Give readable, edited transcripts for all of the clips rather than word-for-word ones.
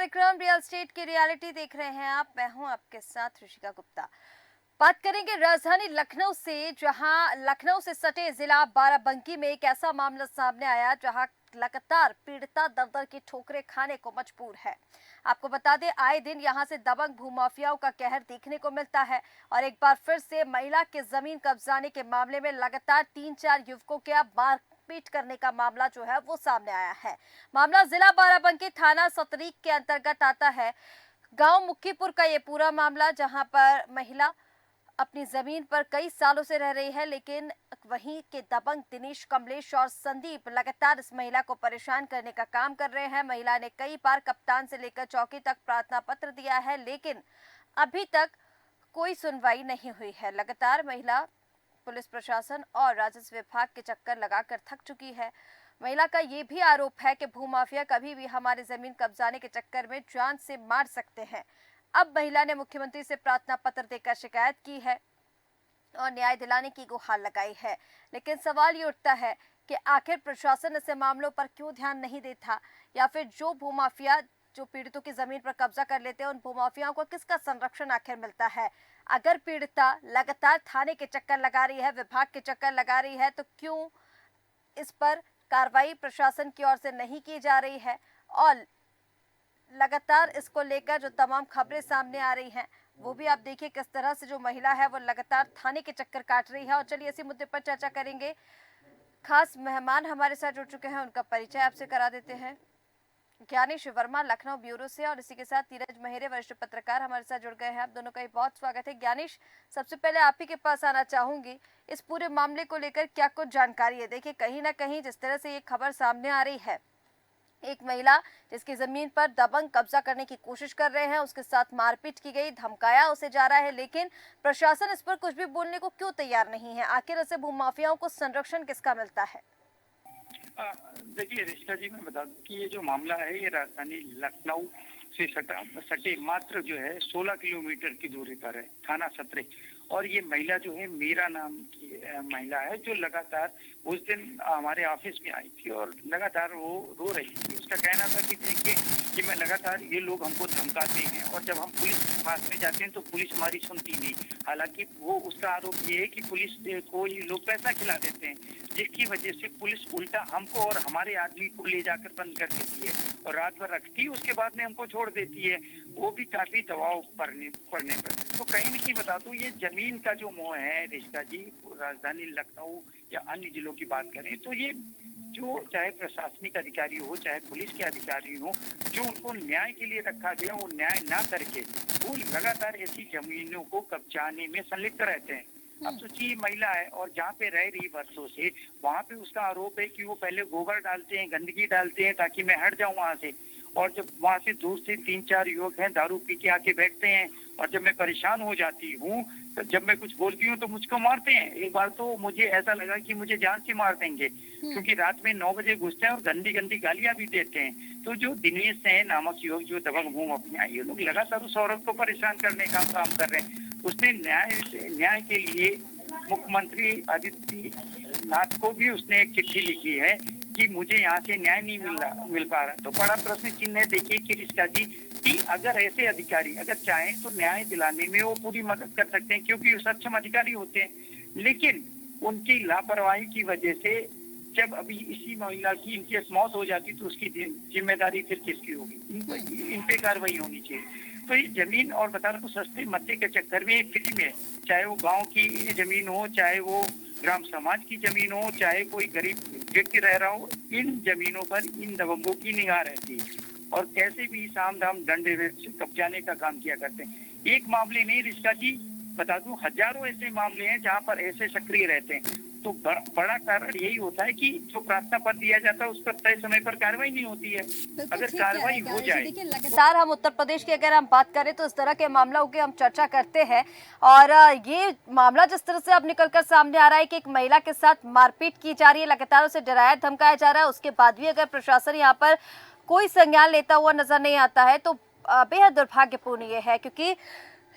कार्यक्रम real estate की reality देख रहे हैं आप। मैं हूं आपके साथ ऋषिका गुप्ता। बात करेंगे राजधानी लखनऊ से, जहां लखनऊ से सटे जिला बाराबंकी में एक ऐसा मामला सामने आया जहां लगातार पीड़िता दर दर की ठोकरें खाने को मजबूर है। आपको बता दें, आए दिन यहां से दबंग भूमाफियाओं का कहर देखने को मिलता है और एक बार फिर से महिला के जमीन कब्जाने के मामले में लगातार 3-4 युवकों के अब मारपीट करने का मामला जो है वो सामने आया है। मामला जिला बाराबंकी थाना सतरीक के अंतर्गत आता है। गांव मुक्कीपुर का ये पूरा मामला, जहां पर महिला अपनी जमीन पर कई सालों से रह रही है, लेकिन वहीं के दबंग दिनेश, कमलेश और संदीप लगातार इस महिला को परेशान करने का काम कर रहे हैं। महिला ने कई बार कप्तान से लेकर चौकी तक प्रार्थना पत्र दिया है, लेकिन अभी तक कोई सुनवाई नहीं हुई है। लगातार महिला पुलिस प्रशासन और राजस्व विभाग के चक्कर लगाकर थक चुकी है। महिला का ये भी आरोप है कि भूमाफिया कभी भी हमारी जमीन कब्जाने के चक्कर में जान से मार सकते हैं। अब महिला ने मुख्यमंत्री से प्रार्थना पत्र देकर शिकायत की है और न्याय दिलाने की गुहार लगाई है, लेकिन सवाल ये उठता है कि आखिर प्रशासन ऐसे मामलों पर क्यों ध्यान नहीं देता, या फिर जो भूमाफिया जो पीड़ितों की जमीन पर कब्जा कर लेते हैं उन भूमाफियाओं को किसका संरक्षण आखिर मिलता है। अगर पीड़िता लगातार थाने के चक्कर लगा रही है, विभाग के चक्कर लगा रही है, तो क्यों इस पर कार्रवाई प्रशासन की ओर से नहीं की जा रही है। और लगातार इसको लेकर जो तमाम खबरें सामने आ रही हैं, वो भी आप देखिए किस तरह से जो महिला है वो लगातार थाने के चक्कर काट रही है। और चलिए इसी मुद्दे पर चर्चा करेंगे। खास मेहमान हमारे साथ जुड़ चुके हैं, उनका परिचय आपसे करा देते हैं। ज्ञानेश वर्मा लखनऊ ब्यूरो से, और इसी के साथ धीरज महेरे वरिष्ठ पत्रकार हमारे साथ जुड़ गए हैं। आप दोनों का ही बहुत स्वागत है। ज्ञानेश, सबसे पहले आप ही के पास आना चाहूंगी, इस पूरे मामले को लेकर क्या कुछ जानकारी है। देखिए, कहीं ना कहीं जिस तरह से ये खबर सामने आ रही है, एक महिला जिसकी जमीन पर दबंग कब्जा करने की कोशिश कर रहे हैं, उसके साथ मारपीट की गई, धमकाया उसे जा रहा है, लेकिन प्रशासन इस पर कुछ भी बोलने को क्यों तैयार नहीं है। आखिर ऐसे भूमाफियाओं को संरक्षण किसका मिलता है? देखिए रिश्ता जी, मैं बता दूं कि ये जो मामला है ये राजधानी लखनऊ से सटे मात्र जो है 16 किलोमीटर की दूरी पर है, थाना सतरे। और ये महिला जो है मीरा नाम की महिला है, जो लगातार उस दिन हमारे ऑफिस में आई थी और लगातार वो रो रही थी। उसका कहना था कि देखिए कि मैं लगातार ये लोग हमको धमकाते हैं और जब हम पुलिस के पास में जाते हैं तो पुलिस हमारी सुनती नहीं। हालांकि वो उसका आरोप ये है कि पुलिस को ये लोग पैसा खिला देते हैं, जिसकी वजह से पुलिस उल्टा हमको और हमारे आदमी को ले जाकर बंद कर देती है और रात भर रखती है, उसके बाद में हमको छोड़ देती है, वो भी काफी दबाव पड़ने पर। तो कहीं न कहीं बता दूं, ये जमीन का जो मोह है रिश्ता जी, राजधानी लखनऊ या अन्य जिलों की बात करें तो ये जो चाहे प्रशासनिक अधिकारी हो चाहे पुलिस के अधिकारी हो, जो उनको न्याय के लिए रखा गया वो न्याय ना करके वो लगातार ऐसी जमीनों को कब्जाने में संलिप्त रहते हैं। अब सोचिए, महिला है और जहाँ पे रह रही वर्षों से, वहाँ पे उसका आरोप है कि वो पहले गोबर डालते हैं, गंदगी डालते हैं ताकि मैं हट जाऊँ वहाँ से। और जब वहाँ से दूर से 3-4 युवक हैं, दारू पी के आके बैठते हैं और जब मैं परेशान हो जाती हूँ तो जब मैं कुछ बोलती हूँ तो मुझको मारते हैं। एक बार तो मुझे ऐसा लगा कि मुझे जान से मार देंगे, क्योंकि रात में 9 बजे घुसते हैं और गंदी गंदी गालियां भी देते हैं। तो जो दिनेश है नामक युवक, जो दबंग भूमाफिया, ये लोग लगातार उस औरत को परेशान करने का काम कर रहे हैं। उसने न्याय के लिए मुख्यमंत्री आदित्यनाथ को भी उसने एक चिट्ठी लिखी है कि मुझे यहाँ से न्याय नहीं मिल पा रहा। तो बड़ा प्रश्न चिन्ह है। देखिए कि रिश्ता जी, कि अगर ऐसे अधिकारी अगर चाहें तो न्याय दिलाने में वो पूरी मदद कर सकते हैं, क्योंकि वो सक्षम अधिकारी होते हैं, लेकिन उनकी लापरवाही की वजह से जब अभी इसी महिला की इनकी मौत हो जाती तो उसकी जिम्मेदारी फिर किसकी होगी? इन पे कार्रवाई होनी चाहिए। तो ये जमीन और बता रहा हूँ सस्ते मत्ते के चक्कर में फ्री में, चाहे वो गांव की जमीन हो, चाहे वो ग्राम समाज की जमीन हो, चाहे कोई गरीब व्यक्ति रह रहा हो, इन जमीनों पर इन दबंगों की निगाह रहती है और कैसे भी साम दाम दंडे कब्जाने का काम किया करते हैं। एक मामले नहीं रिश्ता जी, बता दूं हजारों ऐसे मामले हैं जहां पर ऐसे सक्रिय रहते हैं। तो बड़ा कारण यही होता है कि जो प्रार्थना पत्र दिया जाता है उस पर तय समय पर कार्रवाई नहीं होती है। अगर कार्रवाई हो जाए, लगातार हम उत्तर प्रदेश की अगर हम बात करें तो इस तरह के मामलों की हम चर्चा करते हैं, और ये मामला जिस तरह से अब निकलकर सामने आ रहा है कि एक महिला के साथ मारपीट की जा रही है, लगातार उसे डराया धमकाया जा रहा है, उसके बाद भी अगर प्रशासन यहाँ पर कोई संज्ञान लेता हुआ नजर नहीं आता है तो बेहद दुर्भाग्यपूर्ण ये है। क्योंकि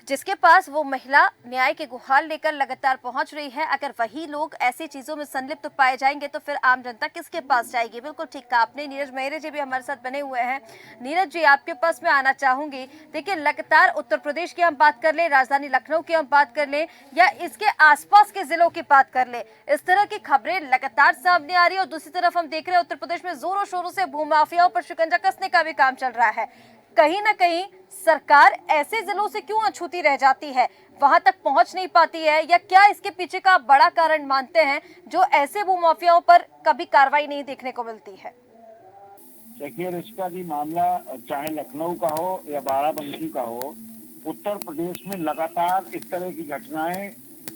जिसके पास वो महिला न्याय की गुहार लेकर लगातार पहुंच रही है। अगर वही लोग ऐसी चीजों में संलिप्त पाए जाएंगे तो फिर आम जनता किसके पास जाएगी। बिल्कुल ठीक कहा आपने। नीरज मेहरे जी भी हमारे साथ बने हुए हैं। नीरज जी, आपके पास मैं आना चाहूंगी। देखिए, लगातार उत्तर प्रदेश की हम बात कर ले, राजधानी लखनऊ की हम बात कर ले या इसके आसपास के जिलों की बात कर ले, इस तरह की खबरें लगातार सामने आ रही है और दूसरी तरफ हम देख रहे हैं उत्तर प्रदेश में जोरों शोरों से भूमाफियाओं पर शिकंजा कसने का भी काम चल रहा है। कहीं ना कहीं सरकार ऐसे जिलों से क्यों अछूती रह जाती है, वहां तक पहुंच नहीं पाती है, या क्या इसके पीछे का बड़ा कारण मानते हैं जो ऐसे भूमाफियाओं पर कभी कार्रवाई नहीं देखने को मिलती है? देखिए, इसका भी मामला चाहे लखनऊ का हो या बाराबंकी का हो, उत्तर प्रदेश में लगातार इस तरह की घटनाएं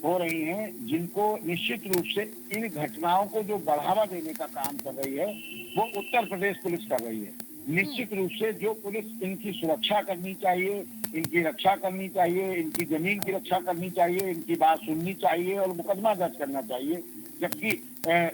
हो रही हैं, जिनको निश्चित रूप से इन घटनाओं को जो बढ़ावा देने का काम कर रही है वो उत्तर प्रदेश पुलिस कर रही है। निश्चित रूप से जो पुलिस इनकी सुरक्षा करनी चाहिए, इनकी रक्षा करनी चाहिए, इनकी जमीन की रक्षा करनी चाहिए, इनकी बात सुननी चाहिए और मुकदमा दर्ज करना चाहिए। जबकि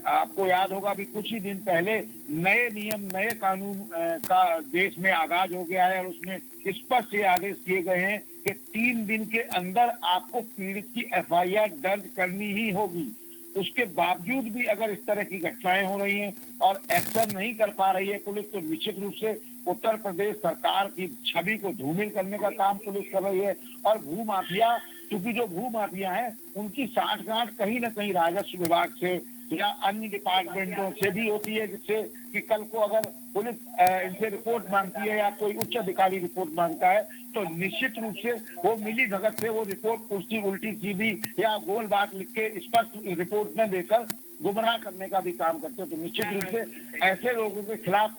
आपको याद होगा भी कुछ ही दिन पहले नए नियम, नए कानून का देश में आगाज हो गया है और उसमें स्पष्ट ये आदेश किए गए हैं कि 3 दिन के अंदर आपको पीड़ित की एफआईआर दर्ज करनी ही होगी। उसके बावजूद भी अगर इस तरह की घटनाएं हो रही हैं और एक्शन नहीं कर पा रही है पुलिस, तो निश्चित रूप से उत्तर प्रदेश सरकार की छवि को धूमिल करने का काम पुलिस कर रही है। और भूमाफिया, क्योंकि जो भूमाफिया हैं उनकी साठगांठ कहीं न कहीं राजस्व विभाग से या अन्य डिपार्टमेंटों से भी होती है, जिससे कि कल को अगर पुलिस इनसे रिपोर्ट मांगती है या कोई उच्च अधिकारी रिपोर्ट मांगता है तो निश्चित रूप से वो मिली भगत से वो रिपोर्ट उसकी उल्टी सीधी या गोल बात लिख के स्पष्ट रिपोर्ट में देकर गुमराह करने का भी काम करते हैं। तो निश्चित रूप से ऐसे लोगों के खिलाफ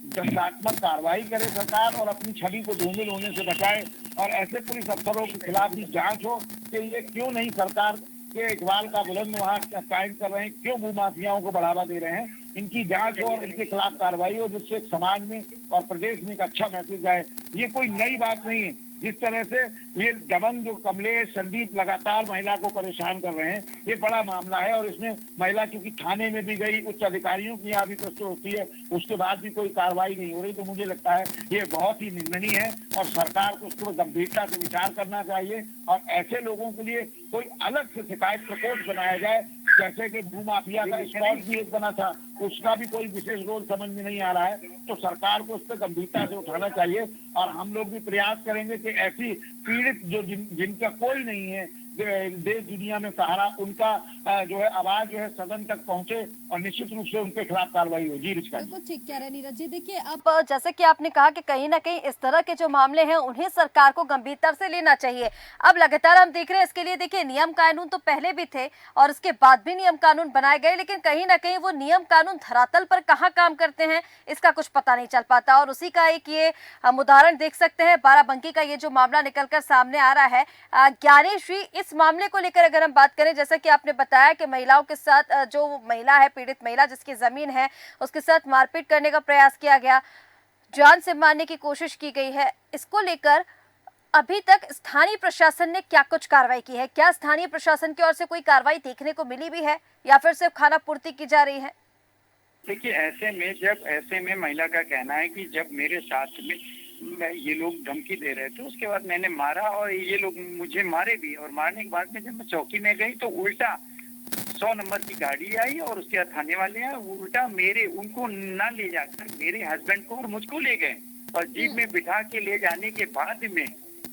दंडात्मक कार्रवाई करे सरकार और अपनी छवि को धूमिल होने से बचाए, और ऐसे पुलिस अफसरों के खिलाफ भी जांच हो कि ये क्यों नहीं सरकार के इकबाल का बुलंद वहां कायम कर रहे हैं, क्यों भूमाफियाओं को बढ़ावा दे रहे हैं। इनकी जांच हो और इनके खिलाफ कार्रवाई हो, जिससे समाज में और प्रदेश में एक अच्छा मैसेज आए। ये कोई नई बात नहीं है। जिस तरह से ये दबंग जो कमलेश, संदीप लगातार महिला को परेशान कर रहे हैं, ये बड़ा मामला है। और इसमें महिला क्योंकि थाने में भी गई, उच्च अधिकारियों की यहाँ भी प्रस्तुत होती है, उसके बाद भी कोई कार्रवाई नहीं हो रही, तो मुझे लगता है ये बहुत ही निंदनीय है और सरकार को उसको गंभीरता से विचार करना चाहिए और ऐसे लोगों के लिए कोई अलग से शिकायत प्रकोष्ठ बनाया जाए। जैसे कि भूमाफिया का स्पॉट भी एक बना था, उसका भी कोई विशेष रोल समझ में नहीं आ रहा है, तो सरकार को उस पर गंभीरता से उठाना चाहिए। और हम लोग भी प्रयास करेंगे कि ऐसी पीड़ित जो जिनका कोई नहीं है देश दुनिया में सहारा, उनका जो है आवाज जो है सदन तक पहुंचे और निश्चित रूप से उनके खिलाफ कार्रवाई हो। जी रिचका, बिल्कुल ठीक कह रहे हैं नीरज जी। देखिए, अब जैसे कि आपने कहा कि कहीं ना कहीं इस तरह के जो मामले हैं उन्हें सरकार को गंभीरता से लेना चाहिए। अब लगातार हम देख रहे हैं इसके लिए, देखिए, नियम कानून तो पहले भी थे और उसके बाद भी नियम कानून बनाए गए, लेकिन कहीं ना कहीं वो नियम कानून धरातल पर कहाँ काम करते हैं इसका कुछ पता नहीं चल पाता। और उसी का एक ये हम उदाहरण देख सकते हैं, बाराबंकी का ये जो मामला निकलकर सामने आ रहा है। ज्ञानेश्वरी, इस मामले को लेकर अगर हम बात करें, जैसा कि आपने बताया कि महिलाओं के साथ जो महिला है, पीड़ित महिला जिसकी जमीन है, उसके साथ मारपीट करने का प्रयास किया गया, जान से मारने की कोशिश की गई है। इसको लेकर अभी तक स्थानीय प्रशासन ने क्या कुछ कार्रवाई की है? क्या स्थानीय प्रशासन की ओर से कोई कार्रवाई देखने को मिली भी है या फिर सिर्फ खाना पूर्ति की जा रही है? देखिए, ऐसे में महिला का कहना है कि जब मेरे साथ में ये लोग धमकी दे रहे थे, उसके बाद मैंने मारा और ये लोग मुझे मारे भी, और मारने के बाद में जब मैं चौकी में गई तो उल्टा 100 नंबर की गाड़ी आई और उसके बाद थाने वाले हैं, उल्टा उनको ना ले जाकर मेरे हस्बैंड को और मुझको ले गए और जीप में बिठा के ले जाने के बाद में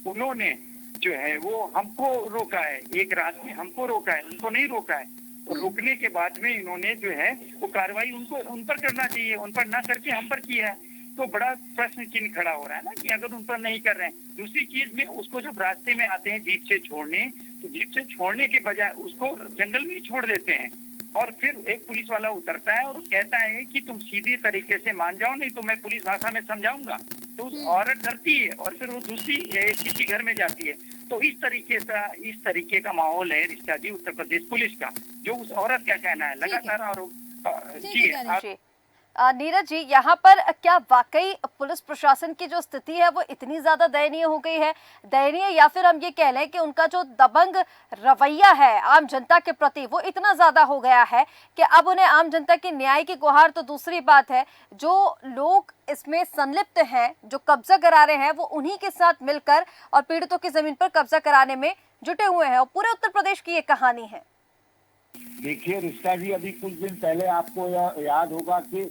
उन्होंने जो है वो हमको रोका है। एक रात में हमको रोका है, उनको नहीं रोका है। और रोकने के बाद में इन्होंने जो है वो कार्रवाई उन पर करना चाहिए, उन पर ना करके हम पर किया है। तो बड़ा प्रश्न चिन्ह खड़ा हो रहा है ना कि अगर उन पर नहीं कर रहे हैं। दूसरी चीज में उसको जब रास्ते में आते हैं जीप से छोड़ने, तो जीप से छोड़ने के बजाय उसको जंगल में छोड़ देते हैं और फिर एक पुलिस वाला उतरता है और कहता है कि तुम सीधे तरीके से मान जाओ, नहीं तो मैं पुलिस भाषा में समझाऊंगा। तो उस औरत डरती है और फिर वो दूसरी किसी घर में जाती है। तो इस तरीके का माहौल है रिश्ता जी उत्तर प्रदेश पुलिस का। जो उस औरत का कहना है लगातार। और जी नीरज जी, यहाँ पर क्या वाकई पुलिस प्रशासन की जो स्थिति है वो इतनी ज्यादा दयनीय हो गई है? दयनीय, या फिर हम ये कह लें कि उनका जो दबंग रवैया है आम जनता के प्रति वो इतना ज्यादा हो गया है कि अब उन्हें आम जनता की न्याय की गुहार तो दूसरी बात है, जो लोग इसमें संलिप्त हैं, जो कब्जा करा रहे हैं, वो उन्हीं के साथ मिलकर और पीड़ितों की जमीन पर कब्जा कराने में जुटे हुए हैं, और पूरे उत्तर प्रदेश की ये कहानी है। देखिए रिश्ता जी, अभी कुछ दिन पहले आपको याद होगा कि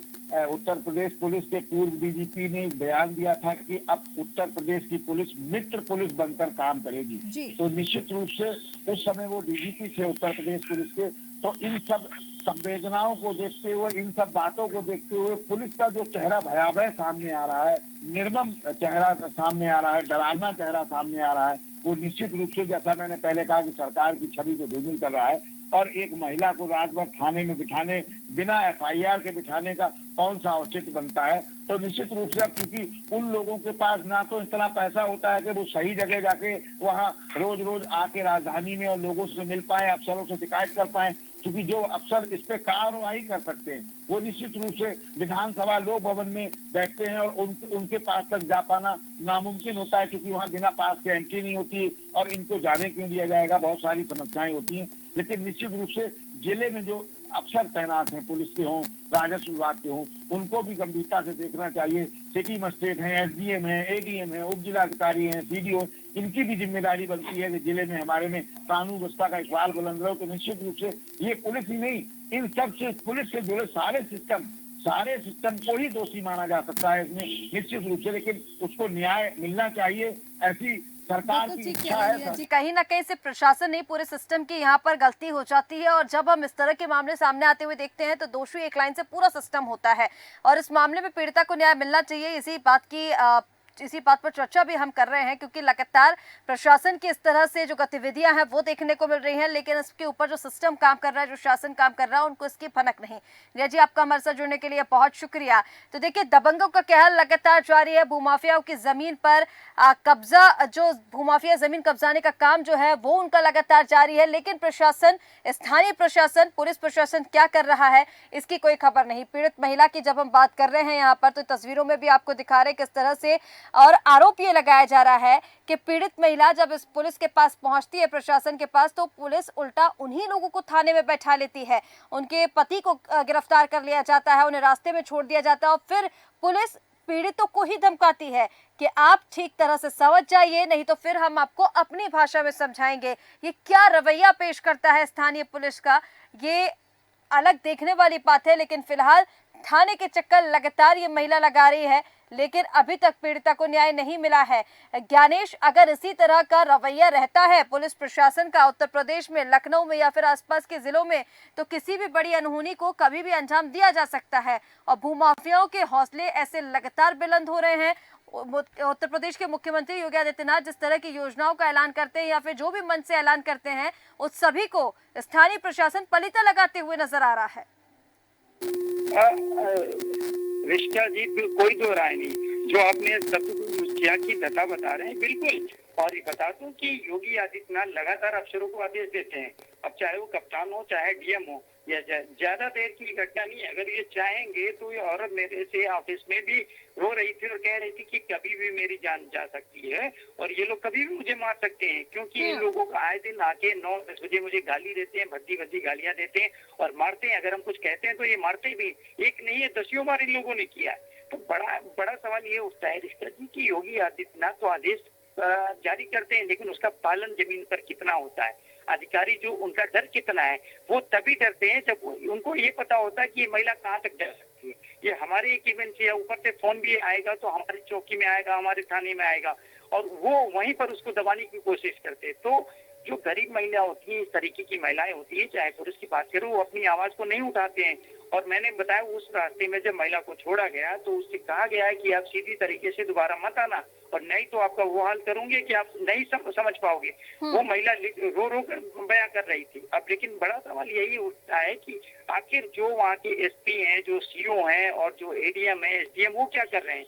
उत्तर प्रदेश पुलिस के पूर्व डीजीपी ने एक बयान दिया था कि अब उत्तर प्रदेश की पुलिस मित्र पुलिस बनकर काम करेगी। तो निश्चित रूप से उस समय वो डीजीपी थे उत्तर प्रदेश पुलिस के। तो इन सब संवेदनाओं को देखते हुए, इन सब बातों को देखते हुए पुलिस का जो चेहरा भयावह सामने आ रहा है, निर्मम चेहरा सामने आ रहा है, डरावना चेहरा सामने आ रहा है, वो निश्चित रूप से, जैसा मैंने पहले कहा, कि सरकार की छवि को धूमिल कर रहा है। और एक महिला को रात भर थाने में बिठाने, बिना एफआईआर के बिठाने का कौन सा औचित्य बनता है? तो निश्चित रूप से, क्योंकि उन लोगों के पास ना तो इतना पैसा होता है कि वो सही जगह जाके वहाँ रोज रोज आके राजधानी में और लोगों से मिल पाए, अफसरों से शिकायत कर पाए, क्योंकि जो अफसर इस पे कार्रवाई कर सकते हैं वो निश्चित रूप से विधानसभा लोक भवन में बैठते हैं, और उनके पास तक जा पाना नामुमकिन होता है, क्योंकि वहाँ बिना पास के एंट्री नहीं होती, और इनको जाने क्यों दिया जाएगा, बहुत सारी समस्याएं होती हैं। लेकिन निश्चित रूप से जिले में जो अफसर तैनात हैं, पुलिस के हों, राजस्व विभाग के हों, उनको भी गंभीरता से देखना चाहिए। सिटी मजिस्ट्रेट हैं, एसडीएम है, एडीएम है, उप जिलाधिकारी हैं, सीडीओ, इनकी भी जिम्मेदारी बनती है कि जिले में हमारे में कानून व्यवस्था का इकबाल बुलंद रहे। तो निश्चित रूप से ये पुलिस ही नहीं, इन सब से पुलिस से जुड़े सारे सिस्टम को ही दोषी माना जा सकता है इसमें, निश्चित रूप से। लेकिन उसको न्याय मिलना चाहिए, ऐसी सरकार की इच्छा है। जी, कहीं ना कहीं से प्रशासन नहीं, पूरे सिस्टम की यहाँ पर गलती हो जाती है, और जब हम इस तरह के मामले सामने आते हुए देखते हैं तो दोषी एक लाइन से पूरा सिस्टम होता है, और इस मामले में पीड़िता को न्याय मिलना चाहिए। इसी बात पर चर्चा भी हम कर रहे हैं, क्योंकि लगातार प्रशासन की इस तरह से जो गतिविधियां हैं वो देखने को मिल रही हैं, लेकिन इसके ऊपर जो सिस्टम काम कर रहा है, जो शासन काम कर रहा है, उनको इसकी भनक नहीं। रिया जी, आपका हमारे साथ जुड़ने के लिए बहुत शुक्रिया। तो देखिए, दबंगों का कहर लगातार जारी है, भूमाफियाओं की जमीन पर कब्जा, जो भूमाफिया जमीन कब्जाने का काम जो है वो उनका लगातार जारी है, लेकिन प्रशासन, स्थानीय प्रशासन, पुलिस प्रशासन क्या कर रहा है इसकी कोई खबर नहीं। पीड़ित महिला की जब हम बात कर रहे हैं यहाँ पर, तो तस्वीरों में भी आपको दिखा रहे हैं किस तरह से, और आरोप ये लगाया जा रहा है कि पीड़ित महिला जब इस पुलिस के पास पहुंचती है, प्रशासन के पास, तो पुलिस उल्टा उन्हीं लोगों को थाने में बैठा लेती है, उनके पति को गिरफ्तार कर लिया जाता है, उन्हें रास्ते में छोड़ दिया जाता है, और फिर पुलिस पीड़ितों को ही धमकाती है कि आप ठीक तरह से समझ जाइए, नहीं तो फिर हम आपको अपनी भाषा में समझाएंगे। ये क्या रवैया पेश करता है स्थानीय पुलिस का, ये अलग देखने वाली बात है। लेकिन फिलहाल थाने के चक्कर लगातार ये महिला लगा रही है, लेकिन अभी तक पीड़िता को न्याय नहीं मिला है। ज्ञानेश, अगर इसी तरह का रवैया रहता है पुलिस प्रशासन का उत्तर प्रदेश में, लखनऊ में या फिर आसपास के जिलों में, तो किसी भी बड़ी अनहोनी को कभी भी अंजाम दिया जा सकता है, और भूमाफियाओं के हौसले ऐसे लगातार बुलंद हो रहे हैं। उत्तर प्रदेश के मुख्यमंत्री योगी आदित्यनाथ जिस तरह की योजनाओं का ऐलान करते हैं, या फिर जो भी मन से ऐलान करते हैं, उस सभी को स्थानीय प्रशासन पलीता लगाते हुए नजर आ रहा है। रिश्ता जी, कोई दो राय नहीं, जो आपने मुखिया की दता बता रहे हैं, बिल्कुल। और ये बता दूं कि योगी आदित्यनाथ लगातार अफसरों को आदेश देते हैं, अब चाहे वो कप्तान हो चाहे डीएम हो, या ज्यादा देर की घटना नहीं है। अगर ये चाहेंगे तो ये औरत मेरे से ऑफिस में भी रो रही थी और कह रही थी कि कभी भी मेरी जान जा सकती है, और ये लोग कभी भी मुझे मार सकते हैं, क्योंकि इन लोगों का आए दिन आके 9-10 बजे मुझे गाली देते हैं, भद्दी भद्दी गालियां देते हैं और मारते हैं। अगर हम कुछ कहते हैं तो ये मारते भी, एक नहीं है, 10 बार इन लोगों ने किया है। तो बड़ा सवाल ये उठता है रिश्ता जी की योगी आदित्यनाथ तो आदेश जारी करते हैं, लेकिन उसका पालन जमीन पर कितना होता है, अधिकारी जो उनका डर कितना है, वो तभी डरते हैं जब उनको ये पता होता है कि ये महिला कहाँ तक डर सकती है। ये हमारे एक इवेंट से ऊपर से फोन भी आएगा तो हमारी चौकी में आएगा, हमारे थाने में आएगा, और वो वहीं पर उसको दबाने की कोशिश करते हैं। तो जो गरीब महिला होती है, इस तरीके की महिलाएं होती है, चाहे पुरुष की बात करो, वो अपनी आवाज को नहीं उठाते हैं। और मैंने बताया उस रास्ते में जब महिला को छोड़ा गया तो उससे कहा गया है कि आप सीधी तरीके से दोबारा मत आना, और नहीं तो आपका वो हाल करूंगे कि आप नहीं समझ पाओगे। वो महिला रो रो कर बयां कर रही थी। अब लेकिन बड़ा सवाल यही उठता है कि आखिर जो वहाँ के एसपी हैं, जो सीओ हैं और जो एडीएम है, एसडीएम, वो क्या कर रहे हैं?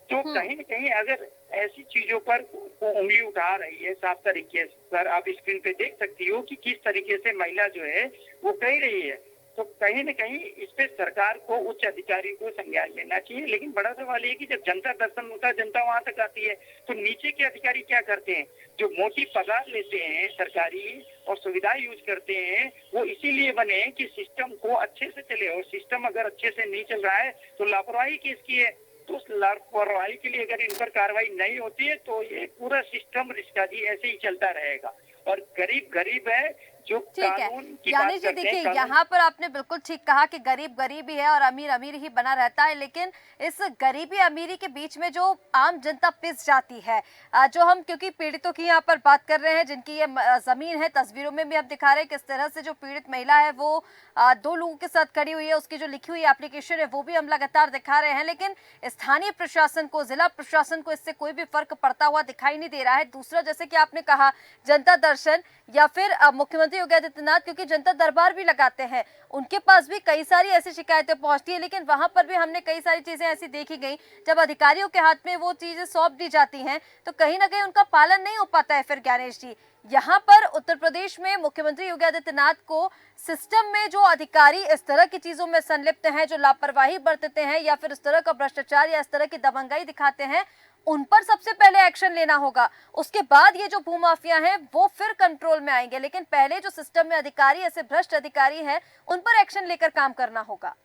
तो कहीं न कहीं अगर ऐसी चीजों पर उंगली उठा रही है, साफ तरीके पर आप स्क्रीन पे देख सकती हो कि किस तरीके से महिला जो है वो कह रही है। तो कहीं न कहीं इस पे सरकार को उच्च अधिकारी को संज्ञान लेना चाहिए। लेकिन बड़ा सवाल ये है कि जब जनता दर्शन होता है, जनता वहां तक आती है, तो नीचे के अधिकारी क्या करते हैं? जो मोटी पगार लेते हैं सरकारी और सुविधाएं यूज करते हैं, वो इसीलिए बने कि सिस्टम को अच्छे से चले, और सिस्टम अगर अच्छे से नहीं चल रहा है तो लापरवाही किसकी है? तो उस लापरवाही के लिए अगर इन पर कार्रवाई नहीं होती है तो ये पूरा सिस्टम रिश्ता जी ऐसे ही चलता रहेगा। और गरीब गरीब है, जो ठीक है कानून की यानी बात जी, करते हैं, देखिए कानून यहाँ पर आपने बिल्कुल ठीक कहा कि गरीब गरीब ही है और अमीर अमीर ही बना रहता है, लेकिन इस गरीबी अमीरी के बीच में जो आम जनता पिस जाती है, जो हम क्योंकि पीड़ितों की यहाँ पर बात कर रहे हैं जिनकी ये जमीन है, तस्वीरों में भी हम दिखा रहे हैं किस तरह से जो पीड़ित महिला है वो दो लोगों के साथ खड़ी हुई है, उसकी जो लिखी हुई एप्लीकेशन है वो भी हम लगातार दिखा रहे हैं, लेकिन स्थानीय प्रशासन को, जिला प्रशासन को इससे कोई भी फर्क पड़ता हुआ दिखाई नहीं दे रहा है। दूसरा, जैसे कि आपने कहा, जनता दर्शन या फिर मुख्यमंत्री योगी आदित्यनाथ क्योंकि जनता दरबार भी लगाते हैं, उनके पास भी कई सारी ऐसी शिकायतें पहुंचती है, लेकिन वहां पर भी हमने कई सारी चीजें ऐसी देखी गई, जब अधिकारियों के हाथ में वो चीजें सौंप दी जाती हैं तो कहीं ना कहीं उनका पालन नहीं हो पाता है। फिर ज्ञानेश जी, यहाँ पर उत्तर प्रदेश में मुख्यमंत्री योगी आदित्यनाथ को सिस्टम में जो अधिकारी इस तरह की चीजों में संलिप्त हैं, जो लापरवाही बरतते हैं या फिर इस तरह का भ्रष्टाचार या इस तरह की दबंगाई दिखाते हैं, उन पर सबसे पहले एक्शन लेना होगा। उसके बाद ये जो भूमाफिया हैं वो फिर कंट्रोल में आएंगे, लेकिन पहले जो सिस्टम में अधिकारी, ऐसे भ्रष्ट अधिकारी हैं, उन पर एक्शन लेकर काम करना होगा।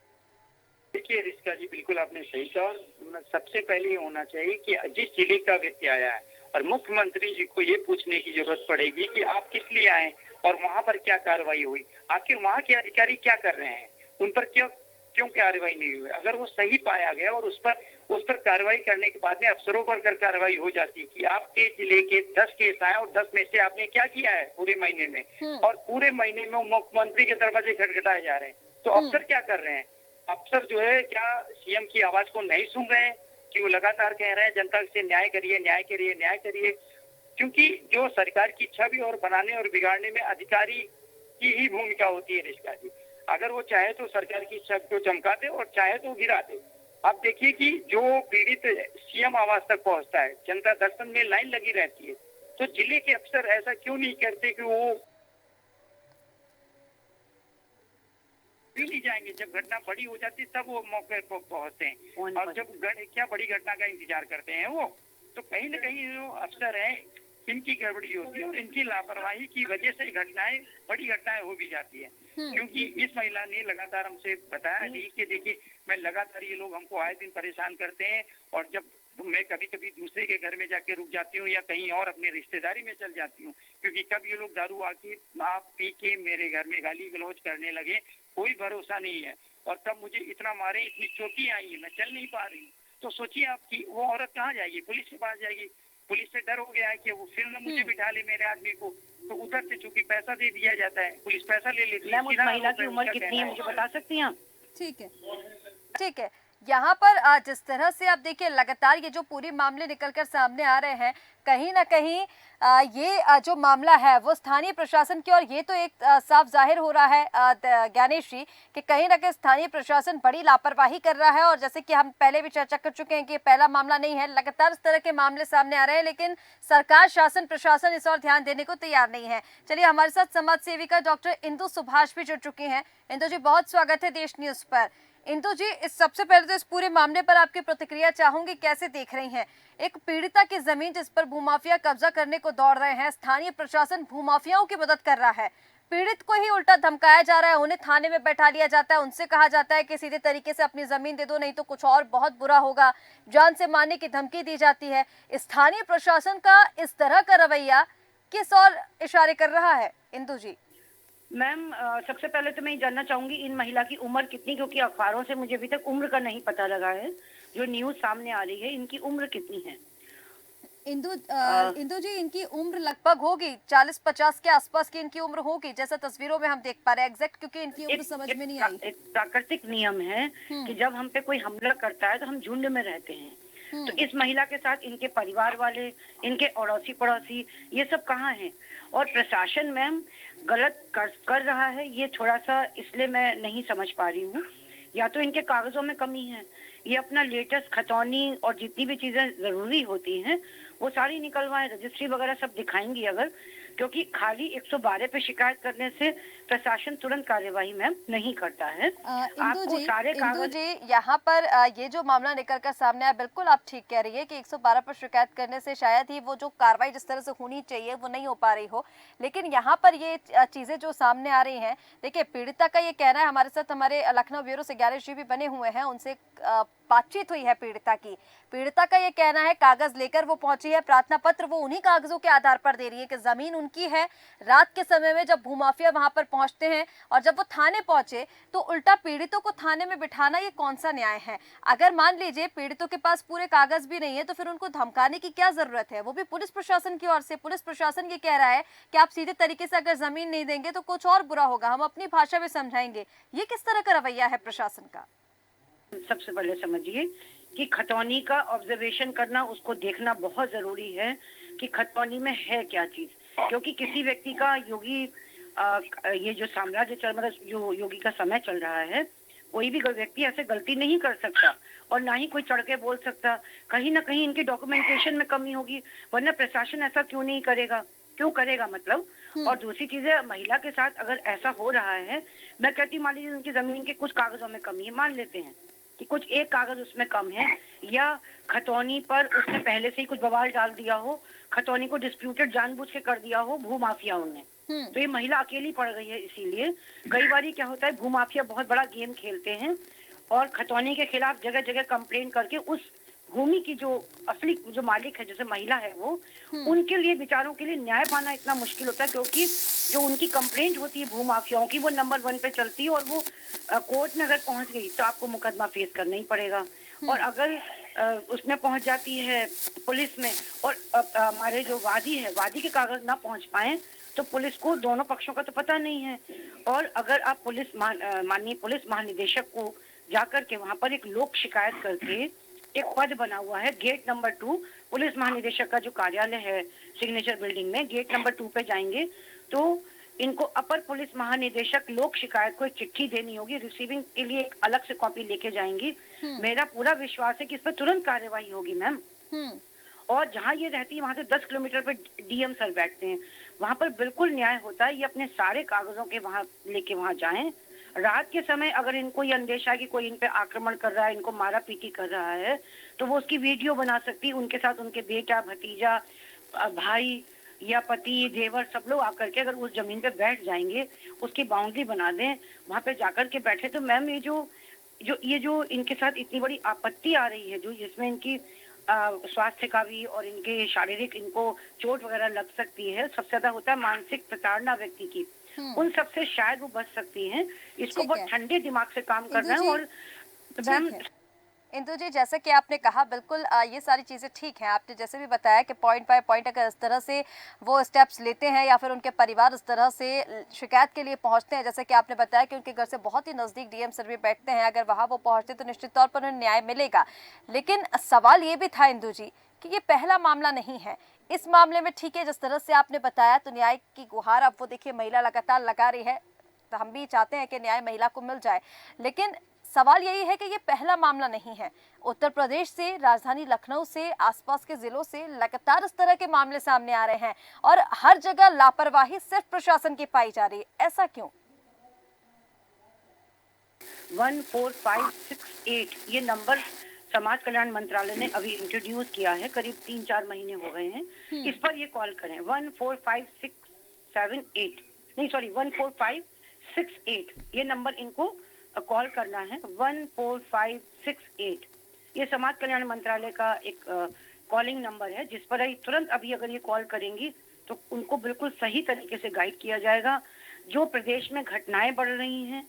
देखिए रिश्का जी, बिल्कुल आपने सही कहा। सबसे पहले ये होना चाहिए कि जिस जिले का व्यक्ति आया है और मुख्यमंत्री जी को ये पूछने की जरूरत पड़ेगी कि आप किस लिए आए और वहां पर क्या कार्रवाई हुई, आखिर वहां के अधिकारी क्या कर रहे हैं, उन पर क्यों कार्रवाई नहीं हुई। अगर वो सही पाया गया और उस पर कार्रवाई करने के बाद में अफसरों पर अगर कार्रवाई हो जाती कि आपके जिले के 10 केस आए और 10 में से आपने क्या किया है पूरे महीने में, और पूरे महीने में मुख्यमंत्री के दरवाजे खटखटाए जा रहे हैं, तो अफसर क्या कर रहे हैं? अफसर जो है क्या सीएम की आवाज को नहीं सुन रहे हैं कि वो लगातार कह रहे हैं जनता से न्याय करिए, न्याय करिए, न्याय करिए? क्योंकि जो सरकार की छवि और बनाने और बिगाड़ने में अधिकारी की ही भूमिका होती है रिश्का जी। अगर वो चाहे तो सरकार की छवि को चमका दे और चाहे तो गिरा दे। आप देखिए कि जो पीड़ित सीएम आवास तक पहुंचता है, जनता दर्शन में लाइन लगी रहती है, तो जिले के अफसर ऐसा क्यों नहीं करते कि वो भी नहीं जाएंगे? जब घटना बड़ी हो जाती है तब वो मौके पर पहुंचते हैं, और जब क्या बड़ी घटना का इंतजार करते हैं वो, तो कहीं न कहीं जो अफसर हैं इनकी गड़बड़ी होती है और इनकी लापरवाही की वजह से बड़ी घटनाएं हो भी जाती है। क्योंकि इस महिला ने लगातार हमसे बताया नहीं कि देखिए मैं लगातार, ये लोग हमको आए दिन परेशान करते हैं, और जब मैं कभी कभी दूसरे के घर में जाके रुक जाती हूँ या कहीं और अपने रिश्तेदारी में चल जाती हूँ, क्योंकि कब ये लोग दारू आके आप पी के मेरे घर में गाली गलौज करने लगे, कोई भरोसा नहीं है। और तब मुझे इतना मारे, इतनी चोटें आई है, मैं चल नहीं पा रही हूँ। तो सोचिए आप कि वो औरत कहाँ जाएगी? पुलिस के पास जाएगी। पुलिस से डर हो गया है कि वो फिर न मुझे बिठा ले, मेरे आदमी को, तो उधर से चूंकि पैसा दे दिया जाता है, पुलिस पैसा ले लेती है। मैम, उस महिला की उम्र कितनी है मुझे बता सकती हैं? ठीक है, ठीक है। यहाँ पर जिस तरह से आप देखिए लगातार ये जो पूरे मामले निकलकर सामने आ रहे हैं, कहीं ना कहीं ये जो मामला है वो स्थानीय प्रशासन की, और ये तो एक साफ जाहिर हो रहा है ज्ञानेश जी कि कहीं ना कहीं स्थानीय प्रशासन बड़ी लापरवाही कर रहा है। और जैसे कि हम पहले भी चर्चा कर चुके हैं कि ये पहला मामला नहीं है, लगातार इस तरह के मामले सामने आ रहे हैं, लेकिन सरकार, शासन, प्रशासन इस और ध्यान देने को तैयार नहीं है। चलिए, हमारे साथ समाज सेविका डॉक्टर इंदु सुभाष भी जुड़ चुकी हैं। इंदु जी, बहुत स्वागत है देश न्यूज पर। इंदु जी, सबसे पहले तो इस पूरे मामले पर आपकी प्रतिक्रिया चाहूंगी, कैसे देख रही हैं? एक पीड़िता की जमीन जिस पर भूमाफिया कब्जा करने को दौड़ रहे हैं, स्थानीय प्रशासन भूमाफियाओं की मदद कर रहा है, पीड़ित को ही उल्टा धमकाया जा रहा है, उन्हें थाने में बैठा लिया जाता है, उनसे कहा जाता है कि सीधे तरीके से अपनी जमीन दे दो, नहीं तो कुछ और बहुत बुरा होगा, जान से मारने की धमकी दी जाती है। स्थानीय प्रशासन का इस तरह का रवैया किस और इशारे कर रहा है इंदु जी? मैम, सबसे पहले तो मैं ये जानना चाहूंगी इन महिला की उम्र कितनी, क्योंकि अखबारों से मुझे अभी तक उम्र का नहीं पता लगा है। जो न्यूज सामने आ रही है, इनकी उम्र कितनी है? इंदु जी, इनकी उम्र लगभग होगी 40-50 के आसपास की इनकी उम्र होगी, जैसा तस्वीरों में हम देख पा रहे हैं एग्जैक्ट, क्योंकि इनकी उम्र समझ में नहीं आई। एक प्राकृतिक नियम है कि जब हम पे कोई हमला करता है तो हम झुंड में रहते हैं। तो इस महिला के साथ इनके परिवार वाले, इनके अड़ोसी पड़ोसी, ये सब कहाँ हैं? और प्रशासन मैम गलत कर रहा है, ये थोड़ा सा इसलिए मैं नहीं समझ पा रही हूँ। या तो इनके कागजों में कमी है, ये अपना लेटेस्ट खतौनी और जितनी भी चीजें जरूरी होती हैं वो सारी निकलवाएं, रजिस्ट्री वगैरह सब दिखाएंगी अगर, क्योंकि खाली 112 पे शिकायत करने से प्रशासन तुरंत कार्यवाही मैम नहीं करता है। आपको सारे इंदु कागज जी, यहाँ पर ये जो मामला निकल कर सामने आया, बिल्कुल आप ठीक कह रही है कि 112 पर शिकायत करने से शायद ही वो जो कार्रवाई जिस तरह से होनी चाहिए वो नहीं हो पा रही हो। लेकिन यहाँ पर ये चीजें जो सामने आ रही हैं, देखिए पीड़िता का ये कहना है, हमारे साथ हमारे लखनऊ ब्यूरो से 11 जी भी बने हुए हैं, उनसे बातचीत हुई है पीड़िता की। पीड़िता का ये कहना है कागज लेकर वो पहुंची है, प्रार्थना पत्र वो उन्हीं कागजों के आधार पर दे रही है कि जमीन उनकी है। रात के समय में जब भूमाफिया वहां पर पहुंचते हैं और जब वो थाने पहुंचे तो उल्टा पीड़ितों को थाने में बिठाना, ये कौन सा न्याय है? अगर मान लीजिए पीड़ितों के पास पूरे कागज भी नहीं है तो फिर उनको धमकाने की क्या जरूरत है? वो भी पुलिस प्रशासन की ओर से। पुलिस प्रशासन ये कह रहा है कि आप सीधे तरीके से अगर जमीन नहीं देंगे तो कुछ और बुरा होगा, हम अपनी भाषा में समझाएंगे। ये किस तरह का रवैया है प्रशासन का? सबसे पहले समझिए कि खतौनी का ऑब्जर्वेशन करना, उसको देखना बहुत जरूरी है कि खतौनी में है क्या चीज। क्योंकि किसी व्यक्ति का ये जो साम्राज्य चल, मतलब जो योगी का समय चल रहा है, कोई भी व्यक्ति ऐसे गलती नहीं कर सकता और ना ही कोई चढ़ के बोल सकता। कहीं ना कहीं इनकी डॉक्यूमेंटेशन में कमी होगी, वरना प्रशासन ऐसा क्यों नहीं करेगा, क्यों करेगा मतलब। और दूसरी चीज है, महिला के साथ अगर ऐसा हो रहा है, मैं कहती मान लीजिए उनकी जमीन के कुछ कागजों में कमी है, मान लेते हैं कि कुछ एक कागज उसमें कम है, या खतौनी पर उसने पहले से ही कुछ बवाल डाल दिया हो, खतौनी को डिस्प्यूटेड जानबूझ के कर दिया हो भूमाफियाओं ने, तो ये महिला अकेली पड़ गई है। इसीलिए कई बार क्या होता है, भूमाफिया बहुत बड़ा गेम खेलते हैं और खतौनी के खिलाफ जगह जगह कंप्लेन करके उस भूमि की जो असली जो मालिक है, जैसे महिला है, वो उनके लिए, बेचारों के लिए न्याय पाना इतना मुश्किल होता है। क्योंकि जो उनकी कंप्लेंट होती है भूमाफियाओं की, वो नंबर 1 पे चलती है और वो कोर्ट में अगर पहुंच गई तो आपको मुकदमा फेस करना ही पड़ेगा। और अगर उसमें पहुंच जाती है पुलिस में और हमारे जो वादी है, वादी के कागज ना पहुंच पाए तो पुलिस को दोनों पक्षों का तो पता नहीं है। और अगर आप माननीय पुलिस महानिदेशक को जाकर के वहां पर एक लोक शिकायत करके, एक पद बना हुआ है गेट नंबर 2, पुलिस महानिदेशक का जो कार्यालय है सिग्नेचर बिल्डिंग में, गेट नंबर 2 पे जाएंगे तो इनको अपर पुलिस महानिदेशक लोक शिकायत को एक चिट्ठी देनी होगी, रिसीविंग के लिए एक अलग से कॉपी लेके जाएंगी। मेरा पूरा विश्वास है कि इस पर तुरंत कार्यवाही होगी मैम। और जहाँ ये रहती है वहां से 10 किलोमीटर पे डीएम सर बैठते हैं, वहां पर बिल्कुल न्याय होता है। ये अपने सारे कागजों के वहां लेके वहां जाएं। रात के समय अगर इनको ये अंदेशा है कि कोई इन पे आक्रमण कर रहा है, इनको मारा पीटी कर रहा है, तो वो उसकी वीडियो बना सकती है। उनके साथ उनके बेटा, भतीजा, भाई या पति, देवर, सब लोग आकर के अगर उस जमीन पे बैठ जाएंगे, उसकी बाउंड्री बना दें, वहां पे जाकर के बैठे, तो मैम ये जो इनके साथ इतनी बड़ी आपत्ति आ रही है, जो जिसमें इनकी स्वास्थ्य का भी और इनके शारीरिक इनको चोट वगैरह लग सकती है, सबसे ज्यादा होता है मानसिक प्रताड़ना व्यक्ति की, उन सबसे शायद वो बच सकती हैं। इसको बहुत ठंडे दिमाग से काम करना है। और मैम इंदु जी, जैसे कि आपने कहा, बिल्कुल ये सारी चीज़ें ठीक हैं। आपने जैसे भी बताया कि पॉइंट बाय पॉइंट अगर इस तरह से वो स्टेप्स लेते हैं या फिर उनके परिवार इस तरह से शिकायत के लिए पहुंचते हैं, जैसे कि आपने बताया कि उनके घर से बहुत ही नज़दीक डीएम सर भी बैठते हैं, अगर वहाँ वो पहुँचते तो निश्चित तौर पर उन्हें न्याय मिलेगा। लेकिन सवाल ये भी था इंदु जी कि ये पहला मामला नहीं है। इस मामले में ठीक है, जिस तरह से आपने बताया, तो न्याय की गुहार अब वो देखिए महिला लगातार लगा रही है, तो हम भी चाहते हैं कि न्याय महिला को मिल जाए। लेकिन सवाल यही है कि ये पहला मामला नहीं है। उत्तर प्रदेश से, राजधानी लखनऊ से, आसपास के जिलों से लगातार इस तरह के मामले सामने आ रहे हैं और हर जगह लापरवाही सिर्फ प्रशासन की पाई जा रही है। ऐसा क्यों? 14568 ये नंबर समाज कल्याण मंत्रालय ने अभी इंट्रोड्यूस किया है, करीब 3-4 महीने हो गए हैं। इस पर ये कॉल करें, 14568 नहीं सॉरी 14568 ये नंबर इनको कॉल करना है। 14568 ये समाज कल्याण मंत्रालय का एक कॉलिंग नंबर है, जिस पर तुरंत अभी अगर ये कॉल करेंगी तो उनको बिल्कुल सही तरीके से गाइड किया जाएगा। जो प्रदेश में घटनाएं बढ़ रही हैं,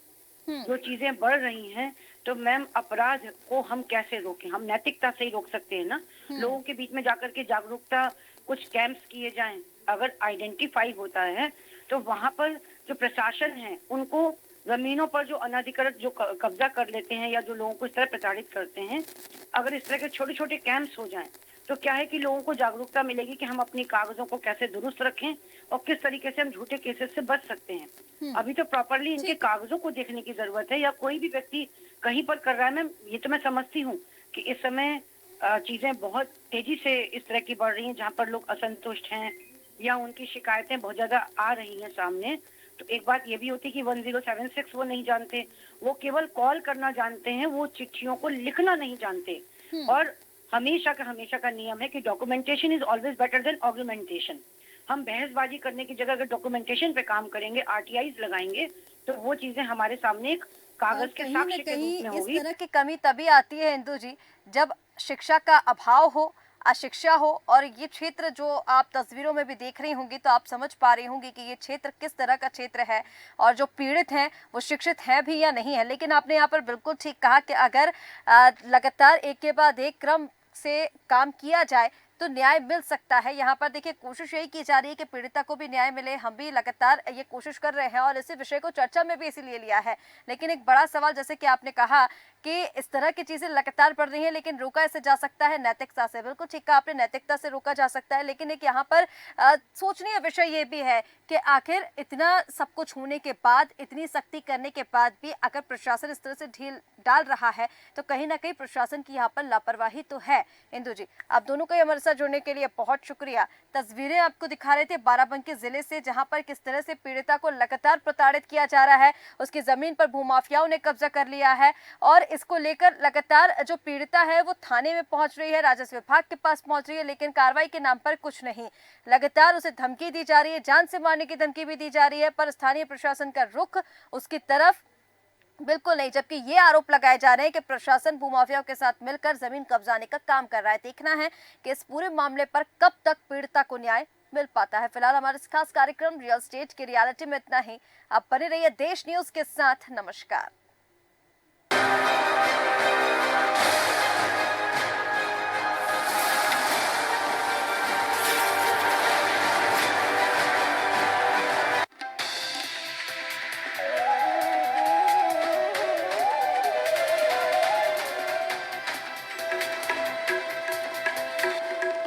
जो चीजें बढ़ रही हैं, तो मैम अपराध को हम कैसे रोकें? हम नैतिकता से ही रोक सकते हैं ना। लोगों के बीच में जाकर के जागरूकता, कुछ कैंप्स किए जाएं। अगर आइडेंटिफाई होता है तो वहां पर जो प्रशासन है उनको जमीनों पर जो अनाधिकृत जो कब्जा कर लेते हैं या जो लोगों को इस तरह प्रताड़ित करते हैं, अगर इस तरह के छोटे छोटे कैंप्स हो जाएं तो क्या है कि लोगों को जागरूकता मिलेगी कि हम अपनी कागजों को कैसे दुरुस्त रखें और किस तरीके से हम झूठे केसेस से बच सकते हैं। अभी तो प्रॉपरली इनके कागजों को देखने की जरूरत है। या कोई भी व्यक्ति कहीं पर कर रहा है, मैम ये तो मैं समझती हूँ कि इस समय चीजें बहुत तेजी से इस तरह की बढ़ रही हैं, जहाँ पर लोग असंतुष्ट हैं, या उनकी शिकायतें बहुत ज्यादा आ रही हैं सामने, तो एक बात ये भी होती है कि 1076 वो नहीं जानते, वो केवल कॉल करना जानते हैं, वो चिट्ठियों को लिखना नहीं जानते। और हमेशा का नियम है कि documentation is always better than argumentation. हम बहसबाजी करने की जगह अगर डॉक्यूमेंटेशन पे काम करेंगे, आरटीआईज लगाएंगे, तो वो चीजें हमारे सामने एक कागज के कहीं साक्ष्य न के रूप में कहीं इस होगी। तरह की कमी तभी आती है इंदु जी, जब शिक्षा का अभाव हो, अशिक्षा हो। और ये क्षेत्र जो आप तस्वीरों में भी देख रही होंगी तो आप समझ पा रही होंगी कि ये क्षेत्र किस तरह का क्षेत्र है और जो पीड़ित हैं वो शिक्षित हैं भी या नहीं है। लेकिन आपने यहाँ पर बिल्कुल ठीक कहा कि अगर लगातार एक के बाद एक क्रम से काम किया जाए तो न्याय मिल सकता है। यहाँ पर देखिए कोशिश यही की जा रही है कि पीड़िता को भी न्याय मिले। हम भी लगातार ये कोशिश कर रहे हैं और इसी विषय को चर्चा में भी इसीलिए लिया है। लेकिन एक बड़ा सवाल, जैसे कि आपने कहा कि इस तरह की चीजें लगातार बढ़ रही हैं, लेकिन रोका इसे जा सकता है नैतिकता से। बिल्कुल ठीक कहा आपने, नैतिकता से रोका जा सकता है। लेकिन एक यहाँ पर सोचनीय विषय ये भी है कि आखिर इतना सब कुछ होने के बाद, इतनी सख्ती करने के बाद भी अगर प्रशासन इस तरह से ढील डाल रहा है तो कहीं ना कहीं प्रशासन की यहाँ पर लापरवाही तो है। इंदु जी, आप दोनों का हमारे साथ जुड़ने के लिए बहुत शुक्रिया। तस्वीरें आपको दिखा रहे थे बाराबंकी जिले से, जहां पर किस तरह से पीड़िता को लगातार प्रताड़ित किया जा रहा है। उसकी जमीन पर भूमाफियाओं ने कब्जा कर लिया है और इसको लेकर लगातार जो पीड़िता है वो थाने में पहुंच रही है, राजस्व विभाग के पास पहुंच रही है, लेकिन कार्रवाई के नाम पर कुछ नहीं। लगातार उसे धमकी दी जा रही है, जान से मारने की धमकी भी दी जा रही है, पर स्थानीय प्रशासन का रुख उसकी तरफ बिल्कुल नहीं। जबकि ये आरोप लगाए जा रहे हैं कि प्रशासन भूमाफियाओं के साथ मिलकर जमीन कब्जाने का काम कर रहा है। देखना है कि इस पूरे मामले पर कब तक पीड़िता को न्याय मिल पाता है। फिलहाल हमारे इस खास कार्यक्रम रियल स्टेट की रियलिटी में इतना ही। आप बने रहिए देश न्यूज के साथ। नमस्कार।